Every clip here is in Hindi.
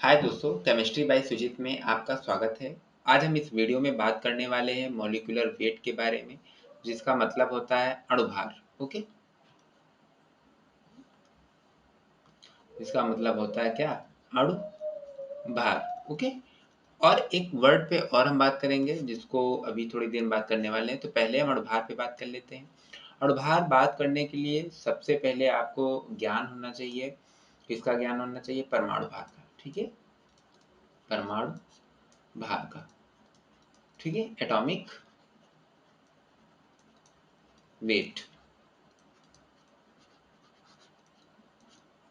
हाय दोस्तों, केमिस्ट्री बाय सुजीत में आपका स्वागत है। आज हम इस वीडियो में बात करने वाले हैं मॉलिक्यूलर वेट के बारे में, जिसका मतलब होता है अणुभार। ओके, इसका मतलब होता है क्या? अणुभार। ओके, और एक वर्ड पे और हम बात करेंगे जिसको अभी थोड़ी देर बात करने वाले हैं। तो पहले हम अणुभार पे बात कर लेते हैं। अणुभार बात करने के लिए सबसे पहले आपको ज्ञान होना चाहिए। किसका ज्ञान होना चाहिए? परमाणु भार का। ठीक है, परमाणु भार का। ठीक है, एटॉमिक वेट।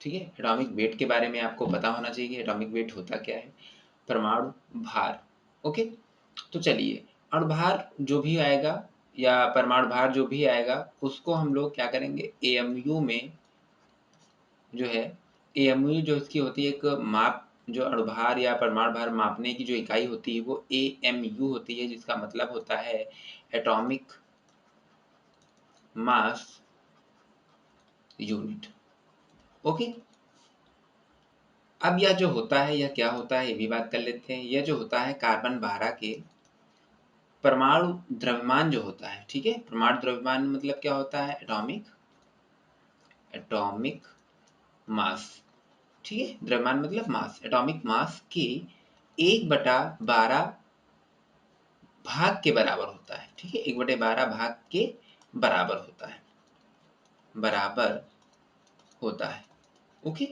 ठीक है, एटॉमिक वेट के बारे में आपको पता होना चाहिए कि एटॉमिक वेट होता क्या है। परमाणु भार। ओके, तो चलिए, अणुभार जो भी आएगा या परमाणु भार जो भी आएगा उसको हम लोग क्या करेंगे, एएमयू में जो है, एएमयू जो इसकी होती है एक माप, जो अणुभार या परमाणु भार मापने की जो इकाई होती है वो एएमयू होती है, जिसका मतलब होता है एटॉमिक मास यूनिट। ओके, अब यह जो होता है यह क्या होता है ये भी बात कर लेते हैं। यह जो होता है कार्बन 12 के परमाणु द्रव्यमान जो होता है। ठीक है, परमाणु द्रव्यमान मतलब क्या होता है? Atomic atomic mass. ठीक है, द्रव्यमान मतलब मास, एटॉमिक मास के 1/12 भाग के बराबर होता है। ठीक है, 1/12 भाग के बराबर होता है, बराबर होता है। ओके,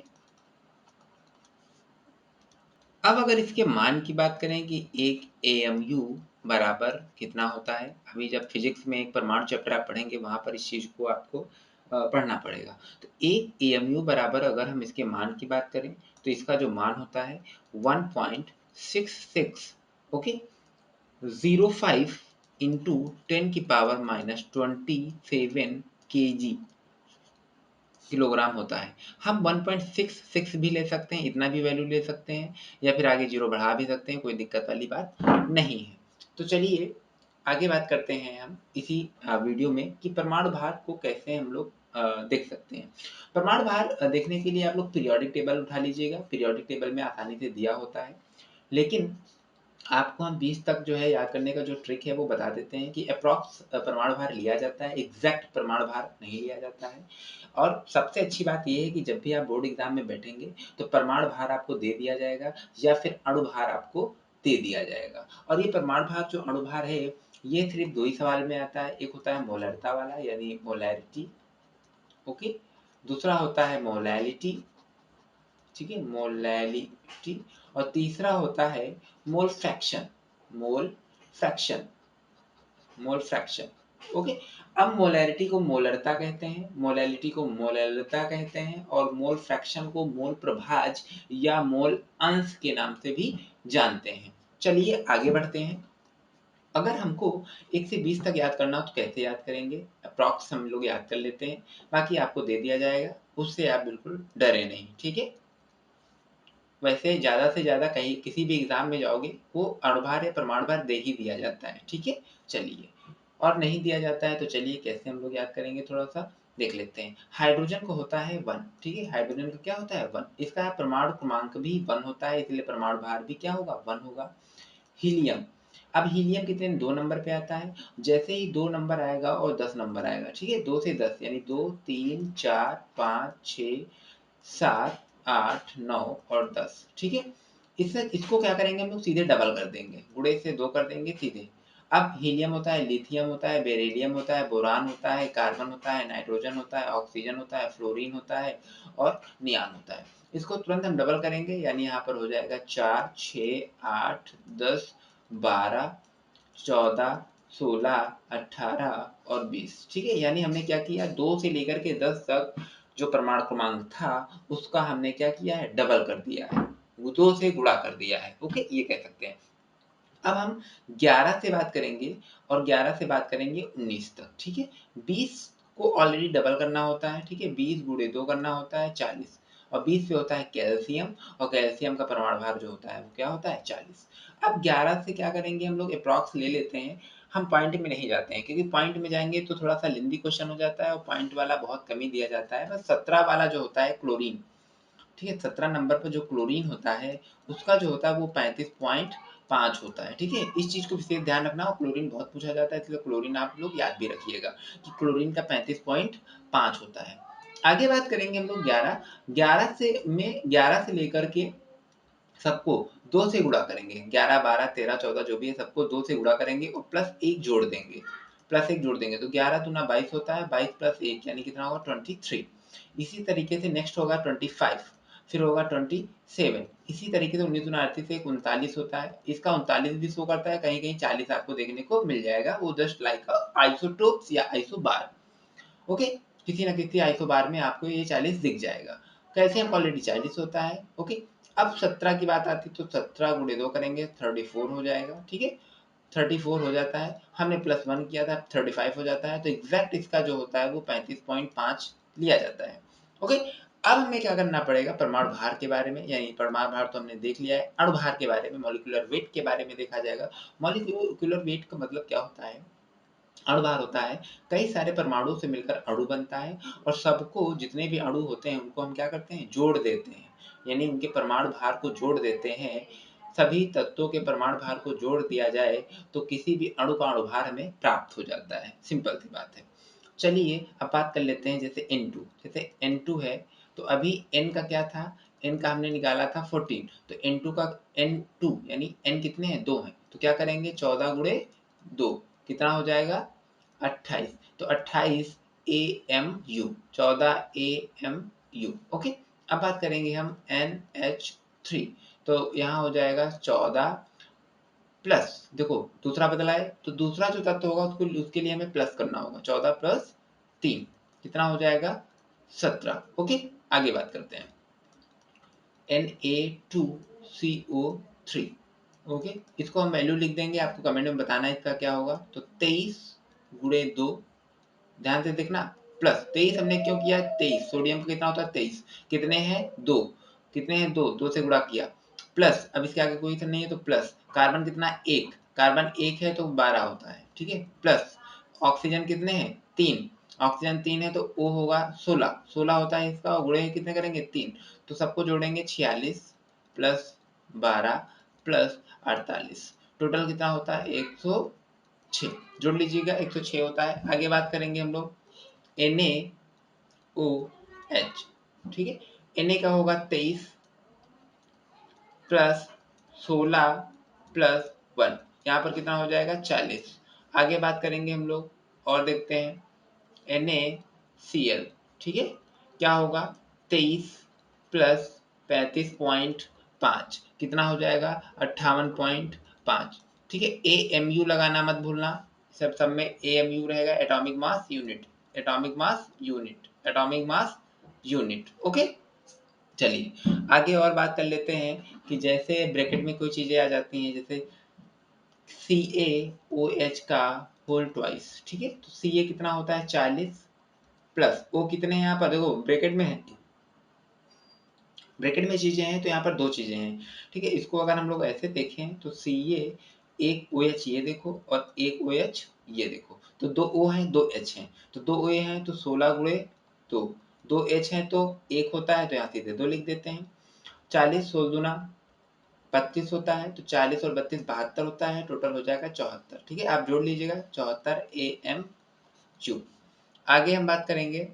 अब अगर इसके मान की बात करें कि एक एएमयू बराबर कितना होता है, अभी जब फिजिक्स में एक परमाणु चैप्टर आप पढ़ेंगे वहां पर इस चीज को आपको पढ़ना पड़ेगा। तो एक एएमयू बराबर अगर हम इसके मान की बात करें तो इसका जो मान होता है 1.66, ओके, 05 इंटू 10⁻⁻27 केजी किलोग्राम होता है। हम 1.66 भी ले सकते हैं, इतना भी वैल्यू ले सकते हैं, या फिर आगे जीरो बढ़ा भी सकते हैं, कोई दिक्कत वाली बात नहीं है। तो चलिए आगे बात करते हैं हम इसी वीडियो में कि परमाणु भार को कैसे हम लोग देख सकते हैं। परमाणु भार देखने के लिए आप लोग पीरियोडिक टेबल उठा लीजिएगा। पीरियोडिक टेबल में आसानी से दिया होता है, लेकिन आपको हम 20 तक जो है याद करने का जो ट्रिक है वो बता देते हैं कि अप्रॉक्स परमाणु भार लिया जाता है, एग्जैक्ट परमाणु भार नहीं लिया जाता है। और सबसे अच्छी बात ये है कि जब भी आप बोर्ड एग्जाम में बैठेंगे तो परमाणु भार आपको दे दिया जाएगा या फिर अणु भार आपको दे दिया जाएगा। और ये परमाणु भार जो अणु भार है ये सिर्फ दो ही सवाल में आता है। एक होता है मोलरता वाला यानी मोलैरिटी, ओके, दूसरा होता है मोलैलिटी। ठीक है, मोलैलिटी। और तीसरा होता है mole fraction. Mole fraction, mole fraction. Okay, अब मोलैरिटी को मोलरता कहते हैं, मोलैलिटी को मोलैलिता कहते हैं, और मोल फ्रैक्शन को मोल प्रभाज या मोल अंश के नाम से भी जानते हैं। चलिए आगे बढ़ते हैं। अगर हमको 1 से 20 तक याद करना हो तो कैसे याद करेंगे? अप्रॉक्स हम लोग याद कर लेते हैं, बाकी आपको दे दिया जाएगा, उससे आप बिल्कुल डरे नहीं। ठीक है, वैसे ज़्यादा से ज़्यादा कहीं किसी भी एग्ज़ाम में जाओगे वो अणुभार या परमाणु भार दे ही दिया जाता है। ठीक है, चलिए, और नहीं दिया जाता है तो चलिए कैसे हम लोग याद करेंगे थोड़ा सा देख लेते हैं। हाइड्रोजन को होता है 1। ठीक है, हाइड्रोजन का क्या होता है 1, इसका परमाणु क्रमांक भी 1 होता है, इसलिए परमाणु भार भी क्या होगा 1 होगा। हीलियम, अब हीलियम कितने 2 नंबर पे आता है। जैसे ही 2 नंबर आएगा और 10 नंबर आएगा, ठीक है, 2 से 10 यानी 2 3 4 5 6 7 8 9 और 10। ठीक है, इसको क्या करेंगे हम लोग, सीधे डबल कर देंगे, गुणे से 2 कर देंगे सीधे। अब हीलियम होता है, लिथियम होता है, बेरिलियम होता है, बोरान होता है, कार्बन होता है, नाइट्रोजन होता है, ऑक्सीजन होता है, फ्लोरीन होता है और नियान होता है। इसको तुरंत हम डबल करेंगे यानी यहाँ पर हो जाएगा 4 6 8 10 12 14 16 18 और 20। ठीक है, यानी हमने क्या किया, 2 से लेकर के 10 तक जो परमाणु क्रमांक था उसका हमने क्या किया है, डबल कर दिया है, वो 2 से गुणा कर दिया है। ओके, ये कह सकते हैं। अब हम 11 से बात करेंगे और 11 से बात करेंगे 19 तक। ठीक है, 20 को ऑलरेडी डबल करना होता है। ठीक है, 20 गुणे 2 करना होता है 40, और 20 पे होता है कैल्शियम, और कैल्शियम का परमाणु भार जो होता है वो क्या होता है 40। अब 11 से क्या करेंगे, हम लोग अप्रॉक्स ले लेते हैं, हम पॉइंट में नहीं जाते हैं क्योंकि पॉइंट में जाएंगे तो थोड़ा सा लेंदी क्वेश्चन हो जाता है और पॉइंट वाला बहुत कम ही दिया जाता है। बस 17 वाला जो होता है क्लोरीन, ठीक है। 17 नंबर पर जो क्लोरीन होता है उसका जो होता है वो 35.5 होता है। ठीक है, इस चीज को विशेष ध्यान रखना, और क्लोरीन बहुत पूछा जाता है, इसलिए क्लोरीन आप लोग याद भी रखिएगा कि क्लोरीन का 35.5 होता है। आगे बात करेंगे हम लोग 11 से लेकर के सबको 2 से गुणा करेंगे। 11, 12, 13, 14 जो भी है सबको 2 से गुणा करेंगे और प्लस 1 जोड़ देंगे। प्लस 1 जोड़ देंगे तो 11 दूना 22 होता है, 22 प्लस 1 यानी कितना होगा 23। इसी तरीके से नेक्स्ट होगा 25, फिर होगा 27। इसी तरीके से 19 दूना 38 से 39 होता है। इसका 39 भी शो करता है, कहीं-कहीं 40 आपको देखने को मिल जाएगा। वो जस्ट लाइक आइसोटोप्स या आइसोबार। ओके, किसी न किसी आइसोबार में आपको ये 40 दिख जाएगा। कैल्शियम ऑलरेडी 40 होता है। ओके, अब 17 की बात आती है तो 17 गुणे 2 करेंगे 34 हो जाएगा। ठीक है, 34 हो जाता है। हमने प्लस 1 किया था 35 हो जाता है। तो एग्जैक्ट इसका जो होता है वो 35.5 लिया जाता है। ओके, अब हमें क्या करना पड़ेगा, परमाणु भार के बारे में, यानी परमाणु भार तो हमने देख लिया है, अणु भार के बारे में, मॉलिक्यूलर वेट के बारे में देखा जाएगा। मॉलिक्यूलर वेट का मतलब क्या होता है, अणुभार होता है कई सारे परमाणु से मिलकर अणु बनता है, और सबको जितने भी अणु होते हैं उनको हम क्या करते हैं, जोड़ देते हैं, यानी उनके परमाणु भार को जोड़ देते हैं। सभी तत्वों के परमाणु भार को जोड़ दिया जाए तो किसी भी अणु का अणुभार हमें प्राप्त हो जाता है। सिंपल सी बात है। चलिए अब बात कर लेते हैं, जैसे N2, जैसे N2 है तो अभी N का क्या था, N का हमने निकाला था 14, तो N2 का N2 यानी N कितने हैं, 2 हैं, तो क्या करेंगे 14 गुणे 2 कितना हो जाएगा 28, तो 28 AMU, 14 AMU। ओके, अब बात करेंगे हम NH3, तो यहाँ हो जाएगा 14 प्लस, देखो दूसरा बदला है तो दूसरा जो तत्व होगा उसको उसके लिए हमें प्लस करना होगा। 14 प्लस 3 कितना हो जाएगा 17। ओके, आगे बात करते हैं Na2CO3। ओके, इसको हम वैल्यू लिख देंगे, आपको कमेंट में बताना है इसका क्या होगा। तो 23 गुणे 2, ध्यान से देखना, प्लस 23 हमने क्यों किया, 23 सोडियम का कितना होता है 23, कितने हैं 2, कितने हैं 2, 2 से गुणा किया, प्लस अब इसके आगे कोई नहीं है तो प्लस, कार्बन कितना 1, कार्बन 1 है तो 12 होता है। ठीक है, प्लस ऑक्सीजन कितने हैं 3, ऑक्सीजन 3 है तो O होगा 16, 16 होता है इसका, और गुणे कितने करेंगे 3, तो सबको जोड़ेंगे 46 प्लस 12 प्लस 48, टोटल कितना होता है 106, जोड़ लीजिएगा 106 होता है। आगे बात करेंगे हम लोग NaOH। ठीक है, Na का होगा 23 प्लस 16 प्लस 1, यहाँ पर कितना हो जाएगा 40। आगे बात करेंगे हम लोग और देखते हैं NaCl। ठीक है, क्या होगा 23 प्लस 35.5 कितना हो जाएगा 58.5। ठीक है, AMU लगाना मत भूलना, सब में AMU रहेगा, atomic mass unit, atomic mass unit, atomic mass unit. Okay, चलिए आगे और बात कर लेते हैं कि जैसे ब्रैकेट में कोई चीजें आ जाती हैं, जैसे CaOH का होल ट्वाइस। ठीक है, तो Ca कितना होता है 40 प्लस O कितने हैं, यहाँ पर देखो ब्रैकेट में है, ब्रैकेट में चीजें हैं तो यहाँ पर दो चीजें हैं। ठीक है, इसको अगर हम लोग ऐसे देखें तो Ca एक OH ये देखो और एक OH ये देखो, तो 2 O हैं 2 H हैं, तो 2 O हैं तो 16 गुणे 2, 2 H हैं तो 1 होता है तो यहाँ सीधे 2 लिख देते हैं। 40 16 दूना 32 होता है, तो 40 और 32 72 होता है, टोटल हो जाएगा 74। ठीक है, आप जोड़ लीजिएगा 74 AMU। आगे हम बात करेंगे,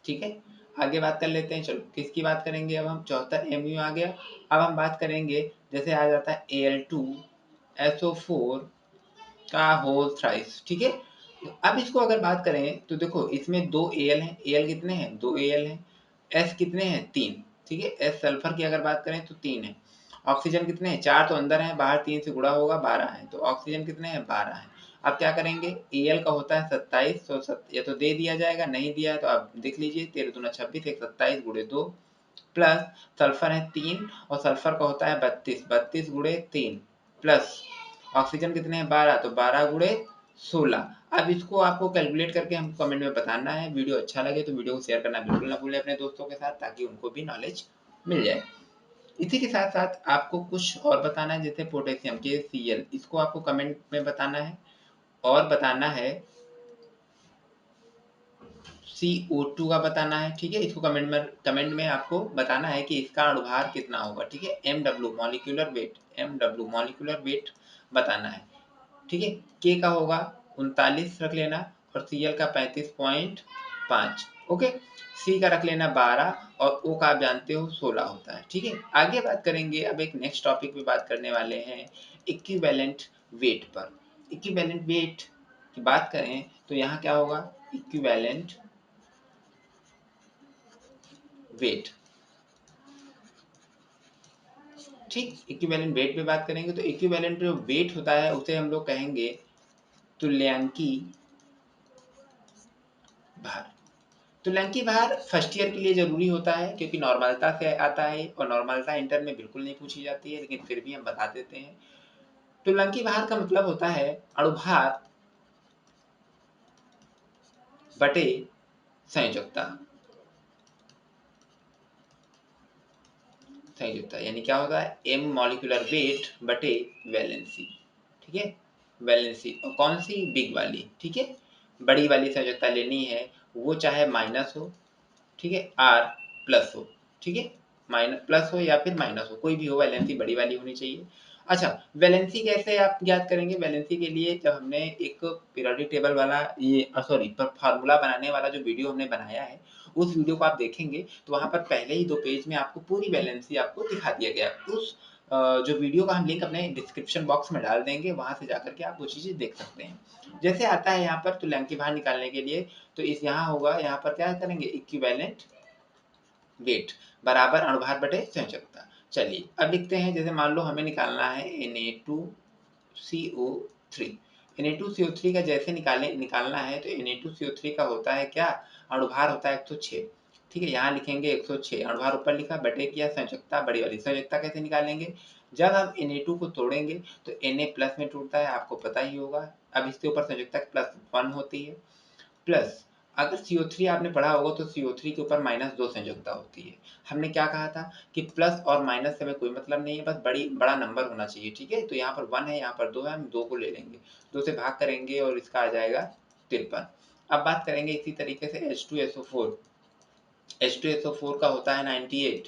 ठीक है, आगे बात कर लेते हैं, चलो किसकी बात करेंगे, अब हम 74 MU आ गया। अब हम बात करेंगे, जैसे आ जाता है Al2SO4 का होल थ्राइस। ठीक है, तो अब इसको अगर बात करें तो देखो इसमें 2 Al हैं, Al कितने हैं 2 Al हैं, S कितने हैं 3। ठीक है, S सल्फर की अगर बात करें तो 3 है, ऑक्सीजन कितने हैं 4 तो अंदर हैं, बाहर 3 से गुणा होगा 12 है, तो ऑक्सीजन कितने हैं 12 है। अब क्या करेंगे, Al का होता है 27, तो ये तो दे दिया जाएगा, नहीं दिया है तो आप देख लीजिए 13 दूना 26, 127 गुणे 2 प्लस सल्फर है 3 और सल्फर का होता है 32, 32 गुणे 3 प्लस ऑक्सीजन कितने हैं 12, तो 12 गुणे 16। अब इसको आपको कैलकुलेट करके हमको कमेंट में बताना है। वीडियो अच्छा लगे तो वीडियो को शेयर करना बिल्कुल ना भूलें अपने दोस्तों के साथ, ताकि उनको भी नॉलेज मिल जाए। इसी के साथ साथ आपको कुछ और बताना है, जैसे पोटेशियम के Cl, इसको आपको कमेंट में बताना है, और बताना है CO2 का बताना है, ठीक है। इसको कमेंट में आपको बताना है कि इसका अणुभार कितना होगा, ठीक है। MW मॉलिक्यूलर वेट बताना है, ठीक है। K का होगा 39 रख लेना और Cl का 35.5, ओके। C का रख लेना 12 और O का आप जानते हो 16 होता है, ठीक है। आगे बात करेंगे, अब एक नेक्स्ट टॉपिक पे बात करने वाले हैं इक्विवेलेंट वेट पर। इक्विवेलेंट वेट की बात करें तो यहाँ क्या होगा, इक्विवेलेंट वेट, ठीक। इक्विवेलेंट वेट पे बात करेंगे तो इक्विवेलेंट जो वेट होता है उसे हम लोग कहेंगे तुल्यांकी भार। तुल्यांकी भार फर्स्ट ईयर के लिए जरूरी होता है क्योंकि नॉर्मलता से आता है और नॉर्मलता इंटर में बिल्कुल नहीं पूछी जाती है, लेकिन फिर भी हम बता देते हैं। तुल्यांकी भार का मतलब होता है अणुभार बटे संयोजकता। संयोजकता यानी क्या होता है, m मॉलिक्यूलर वेट बटे वैलेंसी, ठीक है। वैलेंसी और कौन सी, बिग वाली, ठीक है। बड़ी वाली संयोजकता लेनी है, वो चाहे माइनस हो, ठीक है, R प्लस हो, ठीक है। माइनस प्लस हो या फिर माइनस हो, कोई भी हो, वैलेंसी बड़ी वाली होनी चाहिए। अच्छा, वैलेंसी कैसे आप याद करेंगे, वैलेंसी के लिए जब हमने एक पीरियोडिक टेबल वाला ये सॉरी फार्मूला बनाने वाला जो वीडियो हमने बनाया है, उस वीडियो को आप देखेंगे तो वहाँ पर पहले ही 2 पेज में आपको पूरी वैलेंसी आपको दिखा दिया गया है। उस जो वीडियो का हम लिंक अपने डिस्क्रिप्शन बॉक्स में डाल देंगे, वहाँ से जाकर के आप वो चीज़ें देख सकते हैं। जैसे आता है यहाँ पर तुल्यांकी भार निकालने के लिए, तो इस यहाँ होगा, यहाँ पर क्या करेंगे, इक्विवेलेंट वेट बराबर अणुभार बटे संयोजकता। चलिए अब लिखते हैं, जैसे मान लो हमें निकालना है Na2CO3। Na2CO3 का जैसे निकालना है तो Na2CO3 का होता है क्या, अणुभार होता है 106, ठीक है। यहाँ लिखेंगे 106, अणुभार ऊपर लिखा, बटे किया संयोजकता बड़ी वाली। संयोजकता कैसे निकालेंगे, जब हम Na2 को तोड़ेंगे तो Na प्लस में टूटता है, आपको पता ही होगा। अब इसके ऊपर संयोजकता +1 होती है, प्लस अगर CO3 आपने पढ़ा होगा तो CO3 के ऊपर -2 संयोजकता होती है। हमने क्या कहा था कि प्लस और माइनस से हमें कोई मतलब नहीं है, बस बड़ा नंबर होना चाहिए, ठीक है। तो यहाँ पर 1 है, यहाँ पर 2 है, हम 2 को ले लेंगे, 2 से भाग करेंगे और इसका आ जाएगा 53। अब बात करेंगे इसी तरीके से H2SO4। H2SO4 का होता है 98,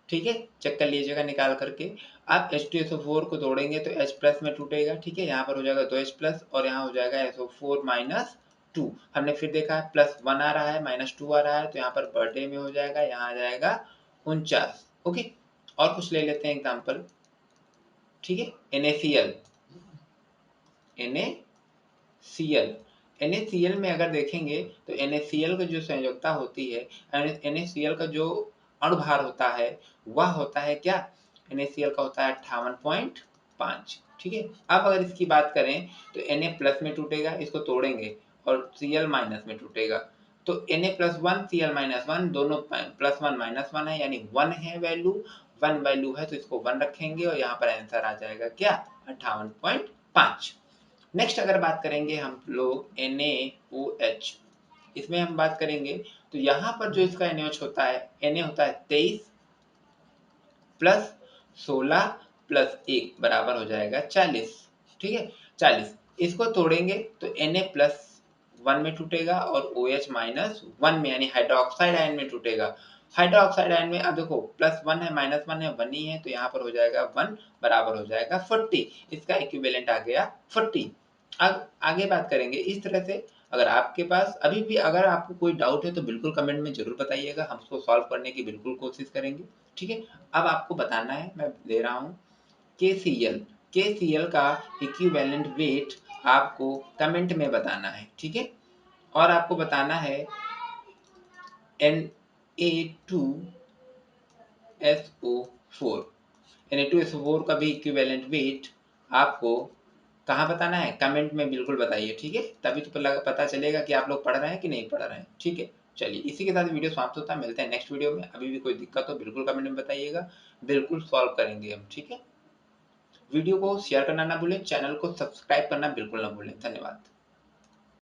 ठीक है। चेक कर लीजिएगा निकाल करके। आप H2SO4 को तोड़ेंगे तो H प्लस में टूटेगा, ठीक है। यहाँ पर हो जाएगा 2H प्लस और यहाँ हो जाएगा SO4 माइनस 2। हमने फिर देखा है +1 आ रहा है, -2 आ रहा है, तो यहाँ पर बर्थडे में हो जाएगा, यहाँ आ जाएगा 49, ओके। और कुछ ले लेते हैं एग्जाम्पल, ठीक है। NaCl, NaCl, NaCl में अगर देखेंगे तो NaCl का जो संयोजकता होती है, NaCl का जो अणुभार होता है वह होता है क्या, NaCl का होता है 58.5, ठीक है। अब अगर इसकी बात करें तो Na प्लस में टूटेगा, इसको तोड़ेंगे और Cl माइनस में टूटेगा, तो Na+1 Cl -1 दोनों +1 -1 है, यानी 1 है वैल्यू, 1 वैल्यू है तो इसको 1 रखेंगे और यहाँ पर आंसर आ जाएगा क्या, 58.5। नेक्स्ट अगर बात करेंगे हम लोग NaOH, इसमें हम बात करेंगे तो यहाँ पर जो इसका NaOH होता है, Na होता है 23 प्लस 16 प्लस 1 बराबर हो जाएगा 40, ठीक है। 40 इसको तोड़ेंगे तो Na प्लस 1 में टूटेगा और OH माइनस 1 में, यानी हाइड्रोक्साइड आयन में टूटेगा। हाइड्रोक्साइड आयन में अब देखो +1 है, -1 है, 1 ही है, तो यहाँ पर हो जाएगा 1 बराबर हो जाएगा 40। इसका इक्विवेलेंट आ गया 40। अब आगे बात करेंगे इस तरह से। अगर आपके पास अभी भी अगर आपको कोई डाउट है तो बिल्कुल कमेंट में ज़रूर बताइएगा, हम उसको सॉल्व करने की बिल्कुल कोशिश करेंगे, ठीक है। अब आपको बताना है, मैं दे रहा हूँ KCl। KCl का इक्विवेलेंट वेट आपको कमेंट में बताना है, ठीक है। और आपको बताना है Na2SO4। Na2SO4 का भी इक्विवेलेंट वेट आपको कहाँ बताना है, कमेंट में बिल्कुल बताइए, ठीक है। तभी तो पता चलेगा कि आप लोग पढ़ रहे हैं कि नहीं पढ़ रहे हैं, ठीक है। चलिए इसी के साथ वीडियो समाप्त होता है, मिलते हैं नेक्स्ट वीडियो में। अभी भी कोई दिक्कत हो बिल्कुल कमेंट में बताइएगा, बिल्कुल सॉल्व करेंगे हम, ठीक है। वीडियो को शेयर करना ना भूलें, चैनल को सब्सक्राइब करना बिल्कुल ना भूलें। धन्यवाद।